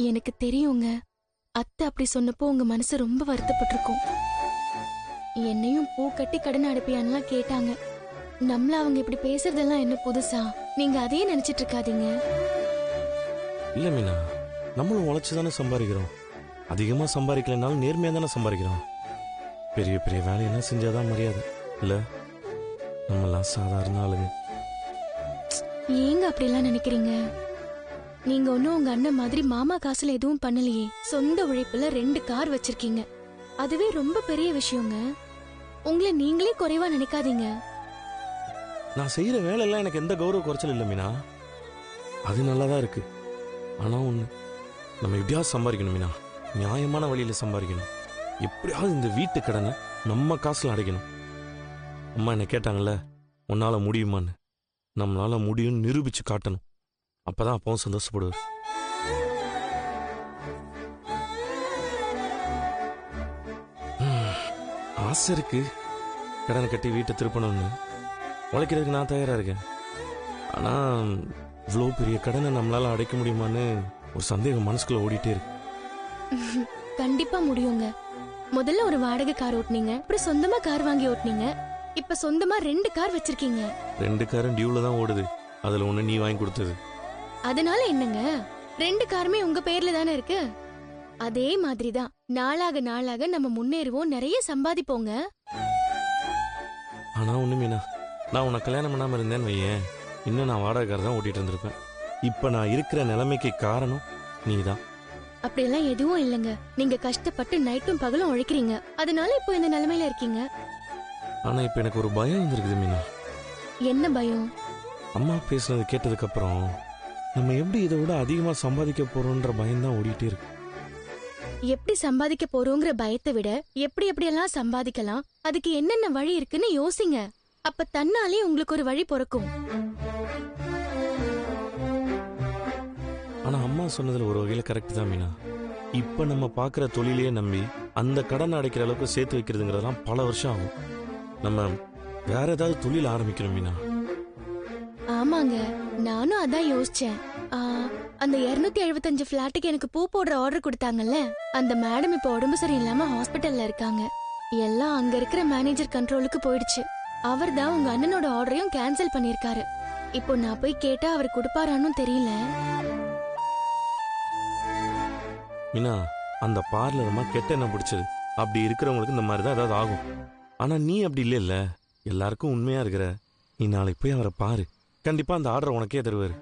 எனக்கு தெரியுங்க. அத்தை அப்படி சொன்னப்போ உங்க மனசு ரொம்ப வருத்தப்பட்டிருக்கும். என்னையும் பூ கட்டி கடன் அடைப்பியான்லாம் கேட்டாங்க. நம்மள அவங்க இப்படி பேசுறதெல்லாம் என்ன புதுசா? நீங்க அதையே நினைச்சிட்டு இருக்காதீங்க. இல்ல மீனா, நம்மளும் உழைச்சுதானே சம்பாதிக்கிறோம். அதிகமா சம்பாதிக்கலனாலும் நேர்மையா தானே சம்பாதிக்கிறோம். பெரிய பெரிய வேலையெல்லாம் செஞ்சாதான் மரியாதை இல்ல. நம்மெல்லாம் சாதாரண ஆளுங்க. ஏங்க அப்படிலாம் நினைக்கிறீங்க? நீங்க ஒன்னும் உங்க அண்ணன் மாதிரி மாமா காசுல எதுவும் பண்ணலையே. சொந்த உழைப்புல 2 கார் வச்சிருக்கீங்க. அதுவே ரொம்ப பெரிய விஷயங்க. உங்களை நீங்களே குறைவா நினைக்காதீங்க. நான் செய்யற வேலை எல்லாம் எனக்கு எந்த கௌரவ குறைச்சல் இல்லை மீனா. அது நல்லாதான் இருக்கு. ஆனா ஒண்ணு, நம்ம எப்படியாவது சம்பாதிக்கணும் மீனா. நியாயமான வழியில சம்பாதிக்கணும். எப்படியாவது இந்த வீட்டு கடனை நம்ம காசுல அடைக்கணும். அம்மா என்ன கேட்டாங்கல்ல, உன்னால முடியுமான்னு. நம்மளால முடியும் நிரூபிச்சு காட்டணும். அப்பதான் அப்பாவும் சந்தோஷப்படுவார். ஆசை இருக்கு கடனை கட்டி வீட்டை திருப்பணும்னு. உழைக்கிறதுக்கு நான் தயாரா இருக்கேன். ஆனா இவ்வளோ பெரிய கடனை நம்மளால அடைக்க முடியுமான்னு ஒரு சந்தேகம் மனசுக்குள்ள ஓடிட்டே இருக்கு. கண்டிப்பா முடியுங்க. முதல்ல ஒரு வாடகை கார் ஓட்டுனீங்க, அப்புறம் சொந்தமா கார் வாங்கி ஓட்டுனீங்க, இப்ப சொந்தமா 2 கார் வச்சிருக்கீங்க. 2 காரும் டியூல தான் ஓடுது. அதுல ஒண்ணு நீ வாங்கி கொடுத்தது. அதனால என்னங்க, 2 காருமே உங்க பேர்ல தானே இருக்கு. அதே மாதிரிதான் நாளாக நாளாக நம்ம முன்னேறுவோம், நிறைய சம்பாதிப்போங்க. ஆனா ஒண்ணு மீனா, நான் உன்னை கல்யாணம் பண்ணாம இருந்தேன்னு வையேன், இன்னும் நான் வாடகை கார் தான் ஓட்டிட்டு இருந்திருப்பேன். இப்ப நான் இருக்கிற நிலைமைக்கு காரணம் நீதான். அப்படியெல்லாம் எதுவும் இல்லைங்க. நீங்க கஷ்டப்பட்டு நைட்டும் பகலும் உழைக்கிறீங்க, அதனால இப்போ இந்த நிலைமையில இருக்கீங்க. ஆனா இப்ப எனக்கு ஒரு பயம் வந்துருக்குது மீனா. என்ன பயம்? அம்மா பேசுனது கேட்டதுக்கு அப்புறம் நம்ம எப்படி இதை விட அதிகமா சம்பாதிக்க போறோம்ன்ற பயம் தான் ஓடிட்டே இருக்கு. எப்படி சம்பாதிக்க போறோங்கிற பயத்தை விட எப்படி எப்படியெல்லாம் சம்பாதிக்கலாம், அதுக்கு என்னென்ன வழி இருக்குன்னு யோசிங்க. அப்ப தன்னாலே உங்களுக்கு ஒரு வழி பிறக்கும். ஆனா அம்மா சொன்னதுல ஒரு வகையில கரெக்ட் தான் மீனா. இப்ப நம்ம பாக்குற தொழிலையே நம்பி அந்த கடன் அடைக்கிற அளவுக்கு சேர்த்து வைக்கிறதுங்கிறதெல்லாம் பல வருஷம் ஆகும். நம்ம வேற ஏதாவது தொழில் ஆரம்பிக்கணும் மீனா. ஆமாங்க, நானும் அதான் யோசிச்சேன். அந்த 275 பிளாட்டுக்கு எனக்கு பூ போடுற ஆர்டர் கொடுத்தாங்கல்ல, அந்த மேடம் இப்ப உடம்பு சரியில்லாம ஹாஸ்பிட்டல்ல இருக்காங்க. எல்லாம் அங்க இருக்கிற மேனேஜர் கண்ட்ரோலுக்கு போயிடுச்சு. அவர் தான் உங்க அண்ணனோட ஆர்டரையும் கேன்சல் பண்ணிருக்காரு. இப்போ நான் போய் கேட்டா அவர் கொடுப்பாரான்னு தெரியல. மீனா, அந்த பார்லர்மா கெட்ட என்ன பிடிச்சது. அப்படி இருக்கிறவங்களுக்கு இந்த மாதிரிதான் ஏதாவது ஆகும். ஆனா நீ அப்படி இல்ல, எல்லாருக்கும் உண்மையா இருக்கிற. நீ நாளைக்கு போய் அவரை பாரு, கண்டிப்பா அந்த ஆர்டர் உனக்கே தருவாரு.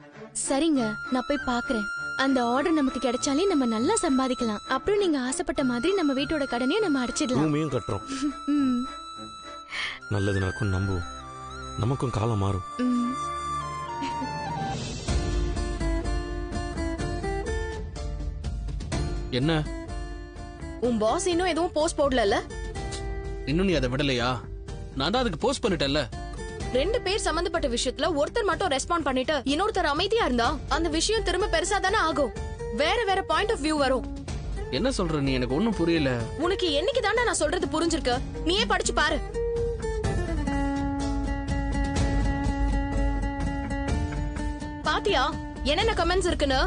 சரிங்க, நான் போய் பாக்குறேன். அந்த ஆர்டர் நமக்கு கிடைச்சாலே நம்ம நல்லா சம்பாதிக்கலாம். அப்புறம் நீங்க ஆசைப்பட்ட மாதிரி நம்ம வீட்டோட கடனையும் நம்ம அடைச்சிடலாம். ரூமையும் கட்டுறோம். நல்லது நடக்கும் நம்புவோம். நமக்கும் காலம் மாறும். என்ன உன் பாஸ் இன்னும் எதுவும் போஸ்ட் போடல? இன்னும் நீ அதை விடலையா? நான் தான் அதுக்கு போஸ்ட் பண்ணிட்டேன்ல. 2 பேர் சம்பந்தப்பட்ட விஷயத்துல ஒருத்தர் மட்டும் ரெஸ்பாண்ட் பண்ணிட்டு இன்னொருத்தர் அமைதியா இருந்தா அந்த விஷயம் திரும்ப பெருசா தானே ஆகும். வேற வேற பாயிண்ட் ஆஃப் வியூ வரும். என்ன சொல்ற நீ? எனக்கு ஒண்ணும் புரியல. உனக்கு என்னைக்கு தானே நான் சொல்றது புரிஞ்சிருக்கு? நீயே படிச்சு பாரு. பாத்தியா என்னென்ன கமெண்ட்ஸ் இருக்குன்னு?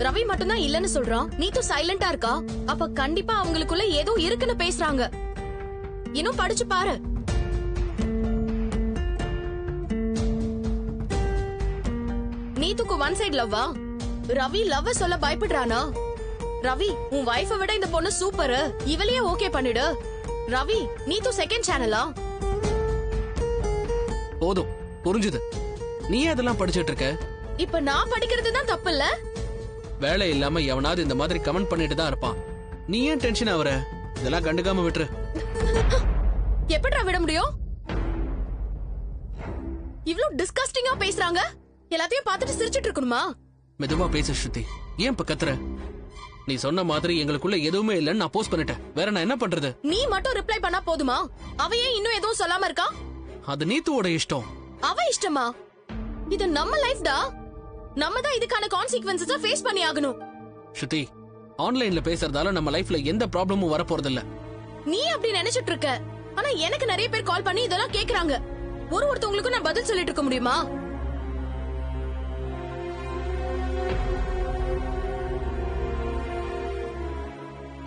ரவி மட்டும் தான் இல்லன்னு சொல்றான், நீத்து சைலண்டா இருக்கா. அப்ப கண்டிப்பா அவங்களுக்குள்ள ஏதோ இருக்குன்னு பேசுறாங்க. இன்னும் படிச்சு பாரு. நீத்துக்கு ஒன் சைடு லவ்வா? ரவி லவ் சொல்ல பயப்படுறானா? ரவி, உன் வைஃபை விட இந்த பொண்ணு சூப்பர், இவளையே ஓகே பண்ணிடு. ரவி, நீத்து செகண்ட் சேனலா? போதும், புரிஞ்சுது. நீ அதெல்லாம் படிச்சிட்டு இருக்க. இப்ப நான் படிக்கிறது தான் தப்பு இல்ல? வேலை இல்லாம எவனாவது இந்த மாதிரி கமெண்ட் பண்ணிட்டு தான் இருப்பான். நீ ஏன் டென்ஷன் ஆவற? இதெல்லாம் கண்டுக்காம விட்டுரு. எப்படிடா விட முடியும்? இவ்ளோ டிஸ்கஸ்டிங்கா பேசுறாங்க. எல்லாத்தையும் பார்த்துட்டு சிரிச்சிட்டு இருக்கணுமா? மெதுவா பேசு ஸ்ருதி. ஏன் இப்ப கத்துற? நீ சொன்ன மாதிரி எங்களுக்குள்ள எதுவுமே இல்லன்னு நான் போஸ்ட் பண்ணிட்டேன். வேற நான் என்ன பண்றது? நீ மட்டும் ரிப்ளை பண்ணா போதுமா? அவ ஏன் இன்னும் எதுவும் சொல்லாம இருக்கா? அது நீத்துவோட இஷ்டம். அவ இஷ்டமா? இது நம்ம லைஃப் டா. நம்ம தான் இதுக்கான கான்சிக்வென்சஸ ஃபேஸ் பண்ணி ஆகணும். ஸ்ருதி, ஆன்லைன்ல பேசுறதால நம்ம லைஃப்ல எந்த ப்ராப்ளமும் வர போறது இல்ல. நீ அப்படி நினைச்சிட்டு இருக்க. ஆனா எனக்கு நிறைய பேர் கால் பண்ணி இதெல்லாம் கேக்குறாங்க. ஒருத்தவங்களுக்கு நான் பதில் சொல்லிட்டு இருக்க முடியுமா?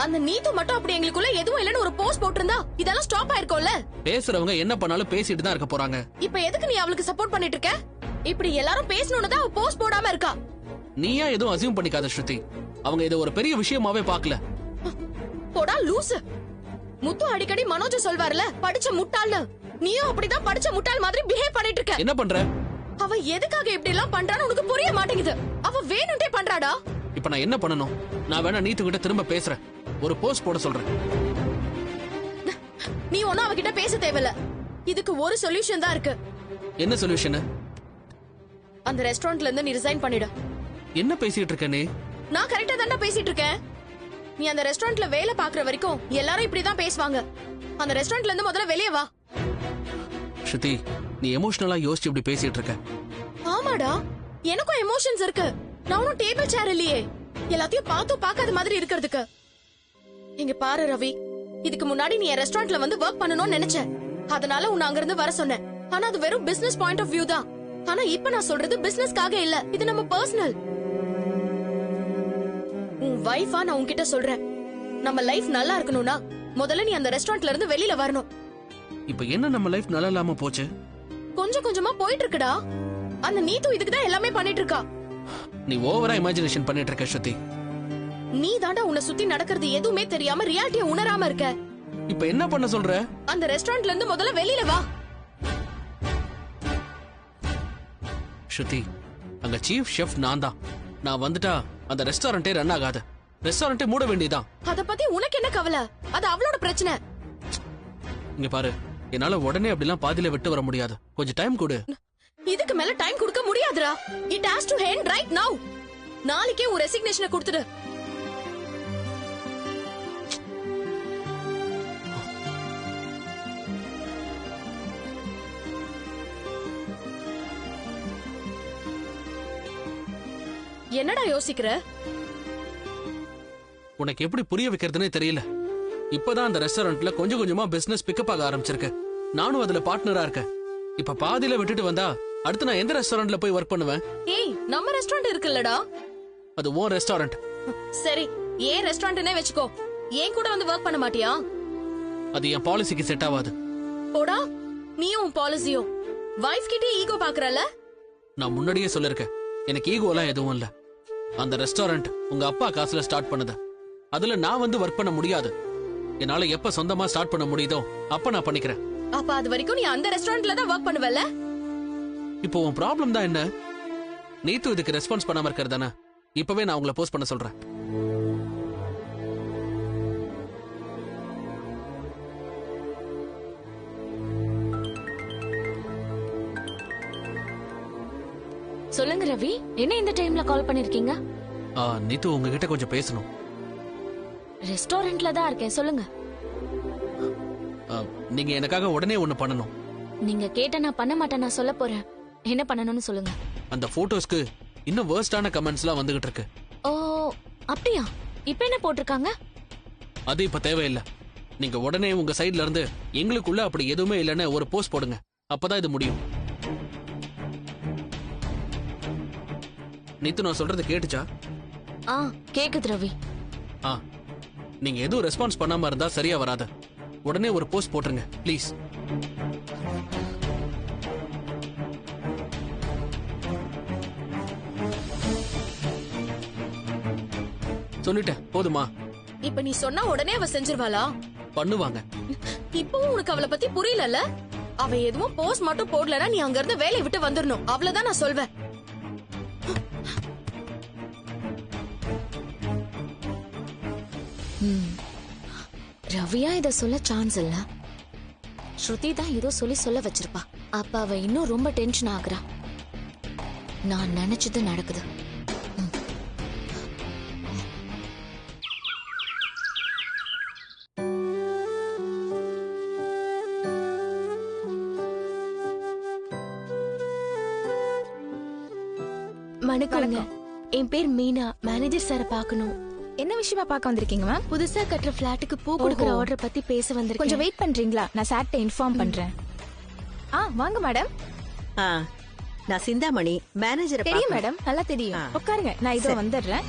அந்த நீத்து மட்டும் அப்படி எங்களுக்குள்ள எதுவும் இல்லன்னு ஒரு போஸ்ட் போட்டிருந்தா இதெல்லாம் ஸ்டாப் ஆயிருக்கும்ல. பேசுறவங்க என்ன பண்ணாலும் பேசிட்டு தான் இருக்க போறாங்க. இப்ப எதுக்கு நீ அவளுக்கு சப்போர்ட் பண்ணிட்டு இருக்க? இப்படி எல்லாரும் பேசணும்னு தான் அவ போஸ்ட் போடாம இருக்கா. நீயா எதுவும் அசியூம் பண்ணிக்காத ஸ்ருதி. அவங்க இதை ஒரு பெரிய விஷயமாவே பாக்கல. போடா லூசு. முத்து அடிக்கடி மனோஜ் சொல்வார்ல, படிச்ச முட்டாள்னு. நீயும் அப்படிதான் படிச்ச முட்டாள் மாதிரி பிஹேவ் பண்ணிட்டு இருக்க. என்ன பண்ற? அவ எதுக்காக இப்படி எல்லாம் பண்றான்னு உனக்கு புரிய மாட்டேங்குது. அவ வேணும்ட்டே பண்றாடா. இப்ப நான் என்ன பண்ணணும்? நான் வேணா நீத்து கிட்ட திரும்ப பேசுறேன். ஒரு போஸ்ட் போட சொல்றேன். நீ ஒன்னும் அவகிட்ட பேச தேவையில்ல. இதுக்கு ஒரு சொல்யூஷன் தான் இருக்கு. என்ன சொல்யூஷன்? அந்த ரெஸ்டாரண்ட்ல இருந்து நீ ரிசைன் பண்ணிடு. என்ன பேசிட்டு இருக்க நீ? நான் கரெக்டா தான்டா பேசிட்டு இருக்கேன். நீ அந்த ரெஸ்டாரண்ட்ல வேலை பாக்குற வரைக்கும் எல்லாரும் இப்படிதான் பேசுவாங்க. அந்த ரெஸ்டாரண்ட்ல இருந்து முதல்ல வெளியே வா. ஸ்ருதி, நீ எமோஷனலா யோசிச்சு இப்படி பேசிட்டு இருக்க. ஆமாடா, எனக்கும் எமோஷன்ஸ் இருக்கு. நான் ஒன்னும் டேபிள் சேர் இல்லையே எல்லாத்தையும் பார்த்து பார்க்காத மாதிரி இருக்கிறதுக்கு. இங்க பாரு ரவி, இதுக்கு முன்னாடி நீ ரெஸ்டாரண்ட்ல வந்து ஒர்க் பண்ணணும்னு நினைச்சேன். அதனால உன்னை அங்க இருந்து வர சொன்னேன். ஆனா அது வெறும் பிசினஸ் பாயிண்ட் ஆஃப் வியூ தான். ஆனா இப்ப நான் சொல்றது பிசினஸ்க்காக இல்ல, இது நம்ம பர்சனல். உன் வைஃபா நான் உன்கிட்ட சொல்றேன், நம்ம லைஃப் நல்லா இருக்கணும்னா முதல்ல நீ அந்த ரெஸ்டாரண்ட்ல இருந்து வெளியில வரணும். இப்ப என்ன நம்ம லைஃப் நல்லா இல்லாம போச்சு? கொஞ்சம் கொஞ்சமா போயிட்டு இருக்குடா. அந்த நீத்து இதுக்கு தான் எல்லாமே பண்ணிட்டு இருக்கா. நீ ஓவரா இமேஜினேஷன் பண்ணிட்டு இருக்க ஸ்ருதி. நீ தாண்டா உன்னை சுத்தி நடக்கிறது எதுவுமே தெரியாம ரியாலிட்டியை உணராம இருக்க. இப்ப என்ன பண்ண சொல்ற? அந்த ரெஸ்டாரண்ட்ல இருந்து முதல்ல வெளியில வா. ஸ்ருதி, அங்க சீஃப் ஷெஃப் நான் தான். நான் வந்துட்டா அந்த ரெஸ்டாரண்டே ரன் ஆகாது. ரெஸ்டாரண்டே மூட வேண்டியதான். அத பத்தி உனக்கு என்ன கவலை? அது அவளோட பிரச்சனை. இங்க பாரு, என்னால உடனே அப்படிலாம் பாதியில விட்டு வர முடியாது. கொஞ்சம் டைம் கொடு. இதுக்கு மேல டைம் கொடுக்க முடியாதுடா. It has to end right now. நாளைக்கே ஒரு ரெசிக்னேஷனை கொடுத்துடு. என்னடா யோசிக்கிற? உனக்கு எப்படி புரிய வைக்கிறதுனே தெரியல. இப்பதான் அந்த ரெஸ்டாரண்ட்ல கொஞ்சம் கொஞ்சமா பிசினஸ் பிக்கப் ஆக ஆரம்பிச்சிருக்கு. நானும் அதுல பார்ட்னரா இருக்கேன். இப்ப பாதியில விட்டுட்டு வந்தா அடுத்து நான் எந்த ரெஸ்டாரண்ட்ல போய் ஒர்க் பண்ணுவேன்? ஏய், நம்ம ரெஸ்டாரண்ட் இருக்குல்லடா. அது உன் ரெஸ்டாரண்ட். சரி, ஏன் ரெஸ்டாரண்ட்னே வெச்சுக்கோ. ஏன் கூட வந்து ஒர்க் பண்ண மாட்டியா? அது என் பாலிசிக்கு செட் ஆகாது. போடா, நீயும் உன் பாலிசியோ. வைஃப் கிட்டே ஈகோ பாக்குறல? நான் முன்னாடியே சொல்லிருக்கேன், எனக்கு ஈகோலாம் எதுவும் இல்ல. அந்த ரெஸ்டாரண்ட் உங்க அப்பா காசுல ஸ்டார்ட் பண்ணது. அதுல நான் வந்து ஒர்க் பண்ண முடியாது. என்னால எப்ப சொந்தமா ஸ்டார்ட் பண்ண முடியுதோ அப்ப நான் பண்ணிக்கிறேன். அப்ப அது வரைக்கும் நீ அந்த ரெஸ்டாரண்ட்ல தான் ஒர்க் பண்ணுவல்ல? இப்போ உன் ப்ராப்ளம் தான் என்ன? நீத்து இதுக்கு ரெஸ்பான்ஸ் பண்ணாம இருக்கிறதானே? இப்பவே நான் உங்களை போஸ்ட் பண்ண சொல்றேன். சொல்லுங்க ரவி, என்ன இந்த டைம்ல கால் பண்ணிருக்கீங்க? நீத்து உங்ககிட்ட கொஞ்சம் பேசணும். ரெஸ்டாரண்ட்ல தான் இருக்கேன், சொல்லுங்க. நீங்க எனக்காக உடனே ஒண்ணு பண்ணணும். நீங்க கேட்ட நான் பண்ண மாட்டேன், நான் சொல்ல போறேன். என்ன பண்ணணும்னு சொல்லுங்க. அந்த போட்டோஸ்க்கு இன்னும் வேர்ஸ்டான கமெண்ட்ஸ்லாம் வந்துகிட்டு இருக்கு. ஓ அப்படியா? இப்ப என்ன போட்டிருக்காங்க? அது இப்ப தேவையில்லை. நீங்க உடனே உங்க சைடுல இருந்து எங்களுக்குள்ள அப்படி எதுவுமே இல்லைன்னு ஒரு போஸ்ட் போடுங்க. அப்பதான் இது முடியும். நீத்து, நான் சொல்றது கேட்டுச்சா? கேக்குது ரவி. நீங்க எதுவும் ரெஸ்பான்ஸ் பண்ணாம இருந்தா சரியா வராது. உடனே ஒரு போஸ்ட் போட்டுருங்க ப்ளீஸ். சொல்லிட்டேன், போதுமா? இப்ப நீ சொன்னா உடனே அவ செஞ்சிருவாளா? பண்ணுவாங்க. இப்பவும் உனக்கு அவளை பத்தி புரியலல்ல? அவ எதுவும் போஸ்ட் மட்டும் போடலனா நீ அங்க இருந்து வேலையை விட்டு வந்துடணும். அவ்வளவுதான் நான் சொல்வேன். ரவியா இத சொல்ல சான்ஸ் இல்ல. ஸ்ருதி தான் ஏதோ சொல்ல வச்சிருப்பா. அப்ப அவ இன்னும் ரொம்ப டென்ஷன் ஆகுறா. நான் நினைச்சது நடக்குது. வணக்கங்க. என் பேர் மீனா. மேனேஜர் சார பார்க்கணும். என்ன விஷயமா பார்க்க வந்திருக்கீங்க மேம்? புதுசா கட்டுற ஃபிளாட்டுக்கு பூ கொடுக்குற ஆர்டர் பத்தி பேச வந்திருக்கேன். கொஞ்சம் வெயிட் பண்றீங்களா? நான் சார்ட்ட இன்ஃபார்ம் பண்றேன். வாங்க மேடம். நான் சிந்தாமணி, மேனேஜர். தெரியும் மேடம், நல்லா தெரியும். உட்காருங்க, நான் இதோ வந்துடுறேன்.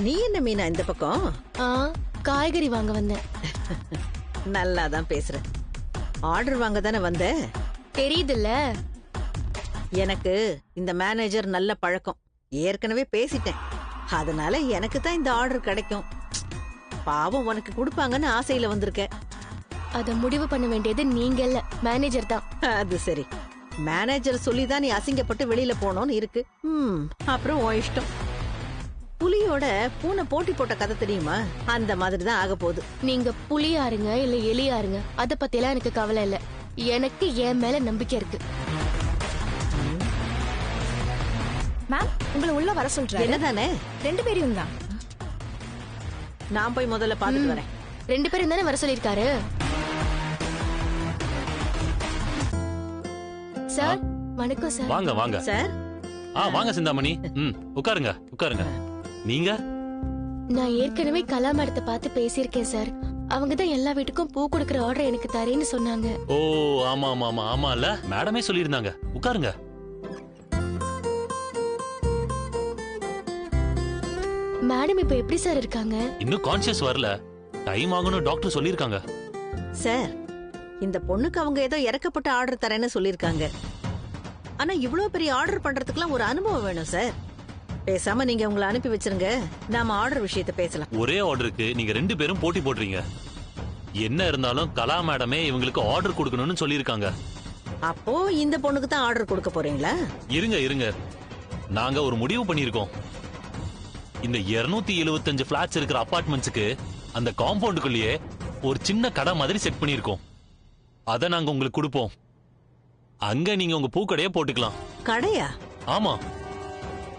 நீ என்ன மீனா இந்த பக்கம்? ஆ, காய்கறி வாங்க வந்தேன். நல்லா தான் பேசுற. ஆர்டர் வாங்க தானே வந்த? தெரியுதுல்ல. எனக்கு இந்த மேனேஜர் நல்ல பழக்கம். ஏற்கனவே பேசிட்டேன். அதனால எனக்கு தான் இந்த ஆர்டர் கிடைக்கும். பாவம் உனக்கு கொடுப்பாங்கன்னு ஆசையில வந்திருக்க. அத முடிவு பண்ண வேண்டியது நீங்க இல்ல, மேனேஜர் தான். அது சரி. மேனேஜர் சொல்லிதான் நீ அசிங்கப்பட்டு வெளியில போனோன்னு இருக்கு. அப்புறம் உன் இஷ்டம். புலியோட பூனை போட்டி போட்ட கதை தெரியுமா? அந்த மாதிரி தான் ஆக போகுது. நீங்க புலியாருங்க இல்ல எலியாருங்க, அத பத்தியெல்லாம் எனக்கு கவலை இல்ல. எனக்கு என் மேல நம்பிக்கை இருக்கு. மேம், உங்களை உள்ள வர சொல்றேன். என்னதானே? 2 பேரையும் தான். நான் போய் முதல்ல பாத்துட்டு வரேன். 2 பேரும் தானே வர சொல்லிருக்காரு. சார் வணக்கம் சார். வாங்க வாங்க. சார் வாங்க சிந்தாமணி. உட்காருங்க உட்காருங்க. நீங்க? நான் ஏற்கனவே கலா மேடத்தை பார்த்து பேசியிருக்கேன் சார். அவங்க தான் எல்லா வீட்டுக்கும் பூ கொடுக்கற ஆர்டர் எனக்கு தரேன்னு சொன்னாங்க. ஓ ஆமா ஆமா ஆமா ஆமால, மேடமே சொல்லியிருந்தாங்க. உட்காருங்க. மேடம் இப்ப எப்படி சார் இருக்காங்க? இன்னும் கான்ஷியஸ் வரல. டைம் ஆகணும் டாக்டர் சொல்லியிருக்காங்க. சார், இந்த பொண்ணுக்கு அவங்க ஏதோ இறக்கப்பட்ட ஆர்டர் தரேன்னு சொல்லிருக்காங்க. ஆனா இவ்வளவு பெரிய ஆர்டர் பண்றதுக்குலாம் ஒரு அனுபவம் வேணும் சார். பேசாம நீங்க உங்களை அனுப்பி வச்சிருங்க. நாம ஆர்டர் விஷயத்தை பேசலாம். ஒரே ஆர்டருக்கு நீங்க 2 பேரும் போட்டி போடுறீங்க. என்ன இருந்தாலும் கலா மேடமே இவங்களுக்கு ஆர்டர் கொடுக்கணும்னு சொல்லியிருக்காங்க. அப்போ இந்த பொண்ணுக்கு தான் ஆர்டர் கொடுக்க போறீங்களா? இருங்க இருங்க, நாங்க ஒரு முடிவு பண்ணியிருக்கோம். இந்த 275 பிளாட்ஸ் இருக்கிற அபார்ட்மெண்ட்ஸுக்கு அந்த காம்பவுண்டுக்குள்ளேயே ஒரு சின்ன கடை மாதிரி செட் பண்ணியிருக்கோம். அத நாங்க உங்களுக்கு கொடுப்போம். அங்க நீங்க உங்க பூக்கடையை போட்டுக்கலாம். கடையா? ஆமா,